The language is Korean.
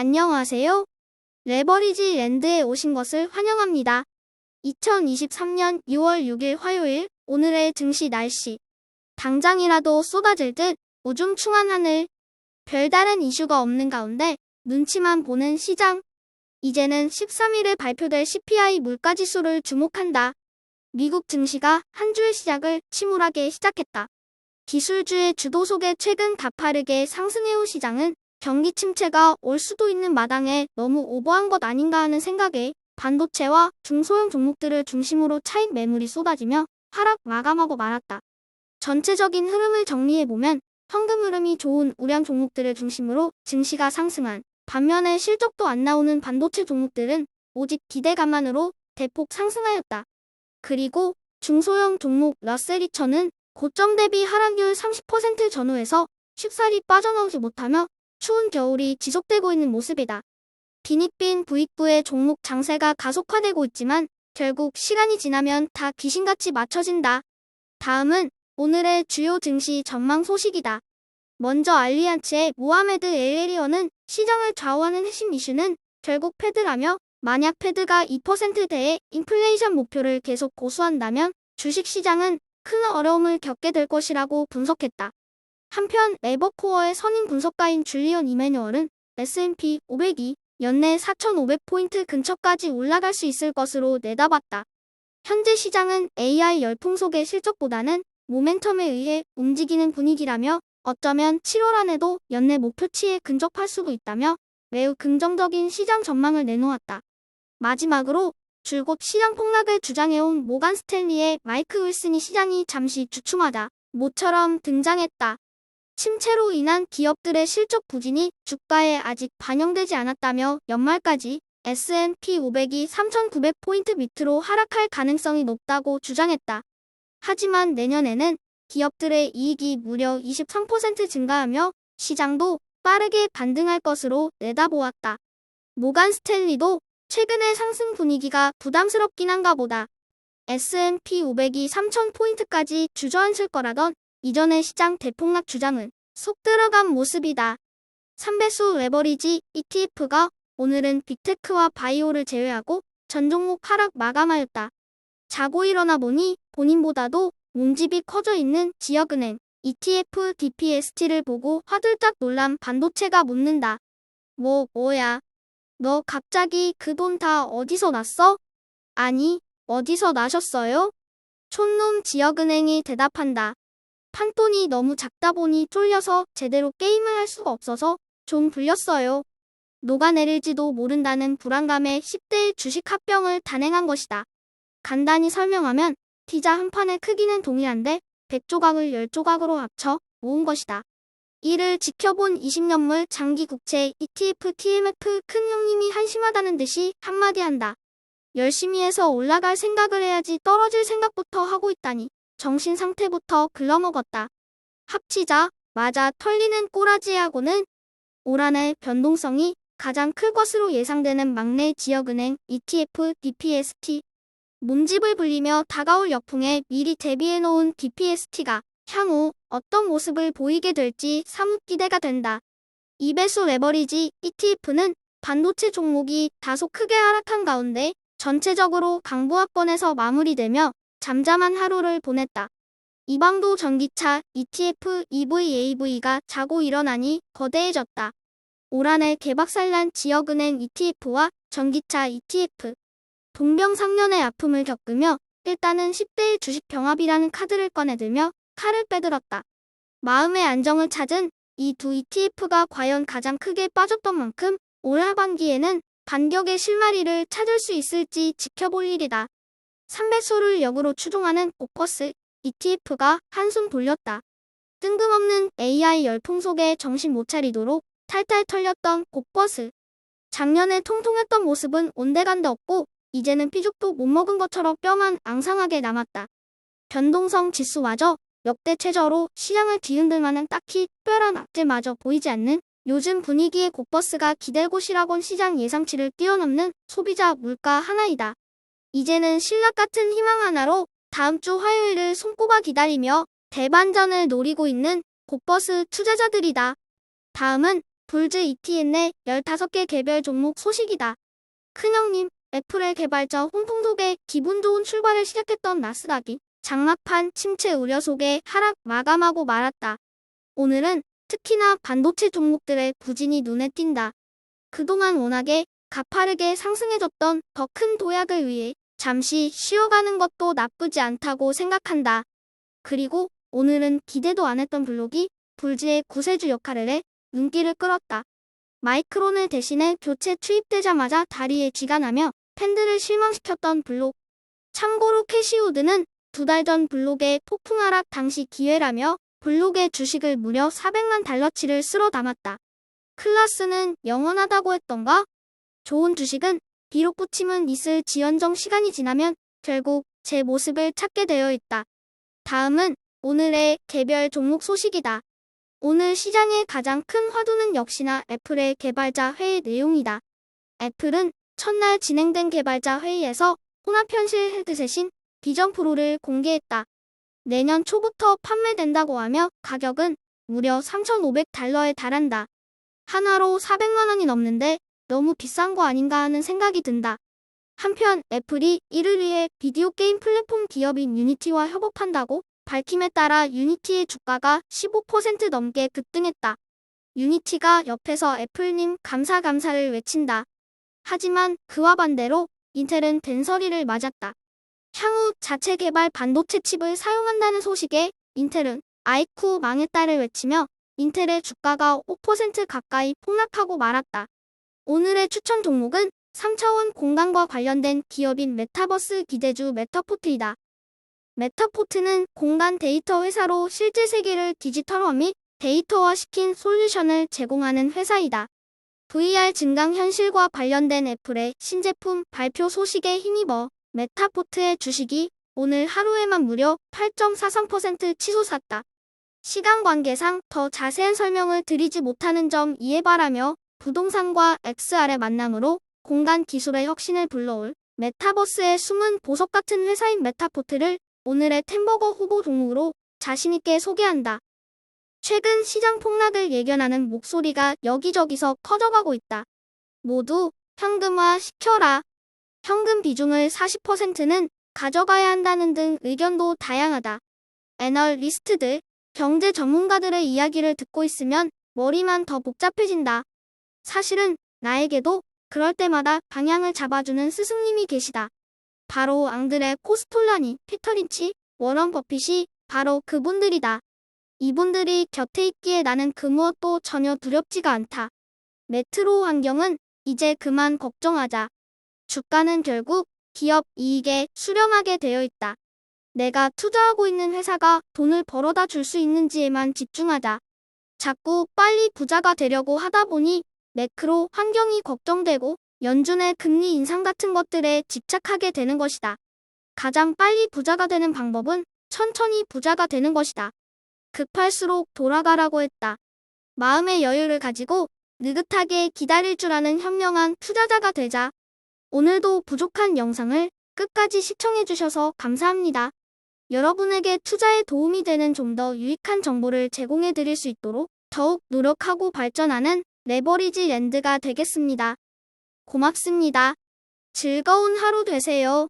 안녕하세요. 레버리지 랜드에 오신 것을 환영합니다. 2023년 6월 6일 화요일, 오늘의 증시 날씨. 당장이라도 쏟아질 듯 우중충한 하늘. 별다른 이슈가 없는 가운데 눈치만 보는 시장. 이제는 13일에 발표될 CPI 물가지수를 주목한다. 미국 증시가 한 주의 시작을 침울하게 시작했다. 기술주의 주도 속에 최근 가파르게 상승해온 시장은 경기 침체가 올 수도 있는 마당에 너무 오버한 것 아닌가 하는 생각에 반도체와 중소형 종목들을 중심으로 차익 매물이 쏟아지며 하락 마감하고 말았다. 전체적인 흐름을 정리해보면 현금 흐름이 좋은 우량 종목들을 중심으로 증시가 상승한 반면에 실적도 안 나오는 반도체 종목들은 오직 기대감만으로 대폭 상승하였다. 그리고 중소형 종목 러셀 2000은 고점 대비 하락률 30% 전후에서 쉽사리 빠져나오지 못하며 추운 겨울이 지속되고 있는 모습이다. 빈익빈 부익부의 종목 장세가 가속화되고 있지만 결국 시간이 지나면 다 귀신같이 맞춰진다. 다음은 오늘의 주요 증시 전망 소식이다. 먼저 알리안츠의 모하메드 엘에리언은 시장을 좌우하는 핵심 이슈는 결국 패드라며 만약 패드가 2%대의 인플레이션 목표를 계속 고수한다면 주식시장은 큰 어려움을 겪게 될 것이라고 분석했다. 한편 에버코어의 선임 분석가인 줄리언 이매뉴얼은 S&P 500이 연내 4,500포인트 근처까지 올라갈 수 있을 것으로 내다봤다. 현재 시장은 AI 열풍 속의 실적보다는 모멘텀에 의해 움직이는 분위기라며 어쩌면 7월 안에도 연내 목표치에 근접할 수도 있다며 매우 긍정적인 시장 전망을 내놓았다. 마지막으로 줄곧 시장 폭락을 주장해온 모간 스탠리의 마이크 윌슨이 시장이 잠시 주춤하자 모처럼 등장했다. 침체로 인한 기업들의 실적 부진이 주가에 아직 반영되지 않았다며 연말까지 S&P 500이 3,900포인트 밑으로 하락할 가능성이 높다고 주장했다. 하지만 내년에는 기업들의 이익이 무려 23% 증가하며 시장도 빠르게 반등할 것으로 내다보았다. 모간 스탠리도 최근의 상승 분위기가 부담스럽긴 한가 보다. S&P 500이 3,000포인트까지 주저앉을 거라던 이전의 시장 대폭락 주장은 속 들어간 모습이다. 3배수 레버리지 ETF가 오늘은 빅테크와 바이오를 제외하고 전 종목 하락 마감하였다. 자고 일어나 보니 본인보다도 몸집이 커져 있는 지역은행 ETF DPST를 보고 화들짝 놀란 반도체가 묻는다. 뭐야? 너 갑자기 그 돈 다 어디서 났어? 아니, 어디서 나셨어요? 촌놈 지역은행이 대답한다. 판돈이 너무 작다 보니 쫄려서 제대로 게임을 할 수가 없어서 좀 불렸어요. 녹아내릴지도 모른다는 불안감에 10대의 주식 합병을 단행한 것이다. 간단히 설명하면 피자 한 판의 크기는 동일한데 100조각을 10조각으로 합쳐 모은 것이다. 이를 지켜본 20년물 장기국채 ETF TMF 큰 형님이 한심하다는 듯이 한마디 한다. 열심히 해서 올라갈 생각을 해야지 떨어질 생각부터 하고 있다니. 정신 상태부터 글러먹었다. 합치자 맞아 털리는 꼬라지하고는 올 한해 변동성이 가장 클 것으로 예상되는 막내 지역은행 ETF DPST. 몸집을 불리며 다가올 역풍에 미리 대비해놓은 DPST가 향후 어떤 모습을 보이게 될지 사뭇 기대가 된다. 2배수 레버리지 ETF는 반도체 종목이 다소 크게 하락한 가운데 전체적으로 강보합권에서 마무리되며 잠잠한 하루를 보냈다. 이방도 전기차 ETF EVAV가 자고 일어나니 거대해졌다. 올 한해 개박살난 지역은행 ETF와 전기차 ETF. 동병상련의 아픔을 겪으며 일단은 10대의 주식 병합이라는 카드를 꺼내들며 칼을 빼들었다. 마음의 안정을 찾은 이 두 ETF가 과연 가장 크게 빠졌던 만큼 올 하반기에는 반격의 실마리를 찾을 수 있을지 지켜볼 일이다. 3배수를 역으로 추종하는 오커스 ETF가 한숨 돌렸다. 뜬금없는 AI 열풍 속에 정신 못 차리도록 탈탈 털렸던 오커스. 작년에 통통했던 모습은 온데간데 없고 이제는 피죽도 못 먹은 것처럼 뼈만 앙상하게 남았다. 변동성 지수마저 역대 최저로 시장을 뒤흔들 만한 딱히 특별한 악재마저 보이지 않는 요즘 분위기의 곧버스가 기댈 곳이라곤 시장 예상치를 뛰어넘는 소비자 물가 하나이다. 이제는 신락 같은 희망 하나로 다음 주 화요일을 손꼽아 기다리며 대반전을 노리고 있는 곧버스 투자자들이다. 다음은 불즈 ETN의 15개 개별 종목 소식이다. 큰형님, 애플의 개발자 홍풍 속에 기분 좋은 출발을 시작했던 나스닥이 장막판 침체 우려 속에 하락 마감하고 말았다. 오늘은 특히나 반도체 종목들의 부진이 눈에 띈다. 그동안 워낙에 가파르게 상승해줬던 더 큰 도약을 위해 잠시 쉬어가는 것도 나쁘지 않다고 생각한다. 그리고 오늘은 기대도 안 했던 블록이 불즈의 구세주 역할을 해 눈길을 끌었다. 마이크론을 대신해 교체 투입되자마자 다리에 쥐가 나며 팬들을 실망시켰던 블록. 참고로 캐시우드는 2달 전 블록의 폭풍 하락 당시 기회라며 블록의 주식을 무려 400만 달러치를 쓸어 담았다. 클라스는 영원하다고 했던가? 좋은 주식은 비록 부침은 있을 지연정 시간이 지나면 결국 제 모습을 찾게 되어 있다. 다음은 오늘의 개별 종목 소식이다. 오늘 시장의 가장 큰 화두는 역시나 애플의 개발자 회의 내용이다. 애플은 첫날 진행된 개발자 회의에서 혼합현실 헤드셋인 비전 프로를 공개했다. 내년 초부터 판매된다고 하며 가격은 무려 3,500달러에 달한다. 하나로 400만 원이 넘는데 너무 비싼 거 아닌가 하는 생각이 든다. 한편 애플이 이를 위해 비디오 게임 플랫폼 기업인 유니티와 협업한다고 밝힘에 따라 유니티의 주가가 15% 넘게 급등했다. 유니티가 옆에서 애플님 감사를 외친다. 하지만 그와 반대로 인텔은 된소리를 맞았다. 향후 자체 개발 반도체 칩을 사용한다는 소식에 인텔은 아이쿠 망했다를 외치며 인텔의 주가가 5% 가까이 폭락하고 말았다. 오늘의 추천 종목은 3차원 공간과 관련된 기업인 메타버스 기대주 메타포트이다. 메타포트는 공간 데이터 회사로 실제 세계를 디지털화 및 데이터화시킨 솔루션을 제공하는 회사이다. VR 증강현실과 관련된 애플의 신제품 발표 소식에 힘입어 메타포트의 주식이 오늘 하루에만 무려 8.43% 치솟았다. 시간 관계상 더 자세한 설명을 드리지 못하는 점 이해 바라며 부동산과 XR의 만남으로 공간 기술의 혁신을 불러올 메타버스의 숨은 보석 같은 회사인 메타포트를 오늘의 템버거 후보 종목으로 자신있게 소개한다. 최근 시장 폭락을 예견하는 목소리가 여기저기서 커져가고 있다. 모두 현금화 시켜라. 현금 비중을 40%는 가져가야 한다는 등 의견도 다양하다. 애널리스트들, 경제 전문가들의 이야기를 듣고 있으면 머리만 더 복잡해진다. 사실은 나에게도 그럴 때마다 방향을 잡아주는 스승님이 계시다. 바로 앙드레 코스톨라니, 피터 린치, 워런 버핏이 바로 그분들이다. 이분들이 곁에 있기에 나는 그 무엇도 전혀 두렵지가 않다. 메트로 환경은 이제 그만 걱정하자. 주가는 결국 기업 이익에 수렴하게 되어 있다. 내가 투자하고 있는 회사가 돈을 벌어다 줄 수 있는지에만 집중하자. 자꾸 빨리 부자가 되려고 하다 보니 매크로 환경이 걱정되고 연준의 금리 인상 같은 것들에 집착하게 되는 것이다. 가장 빨리 부자가 되는 방법은 천천히 부자가 되는 것이다. 급할수록 돌아가라고 했다. 마음의 여유를 가지고 느긋하게 기다릴 줄 아는 현명한 투자자가 되자. 오늘도 부족한 영상을 끝까지 시청해주셔서 감사합니다. 여러분에게 투자에 도움이 되는 좀 더 유익한 정보를 제공해 드릴 수 있도록 더욱 노력하고 발전하는 레버리지 랜드가 되겠습니다. 고맙습니다. 즐거운 하루 되세요.